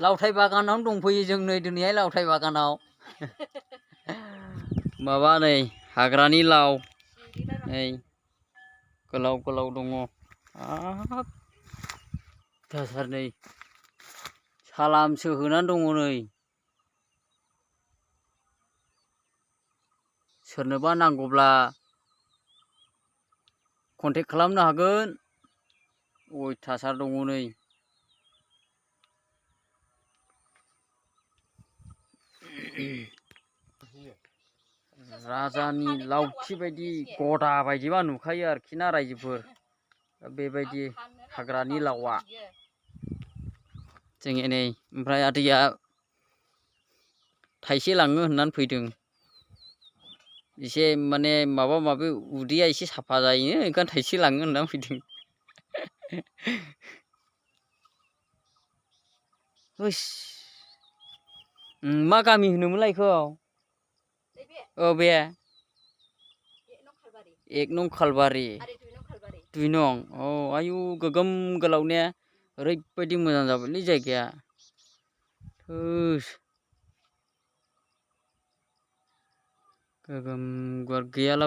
लावथाय बागानावनो दंफैयो जों नै दिनैहाय लावथाय बागानाव माबा नै हाग्रानि लाव नै गोलाव गोलाव दङ हाब दासार नै सालामसो होनानै दङ नै सोरनोबा नांगौब्ला कन्टेक्ट खालामनो हागोन अयथासार दङ नै राजानि लावथि बायदि गदा बायदिबा नुखायो आरोखि ना रायजोफोर बेबायदि हाग्रानि लावआ जोङो नै ओमफ्राय आदैया थाइसे लाङो होननानै फैदों एसे माने माबा माबि उदैया एसे साफा जायो ओंखायनो थाइसे लाङो होननानै फैदों हुस मा गामि होनोमोनलाय बेखौ औ बे 1 नं खालबारि 2 नं औ आयु गोगोम गोलाव ने ओरैबायदि मोजां जाबायलै जायगाया गोगोम गुवार गैयाला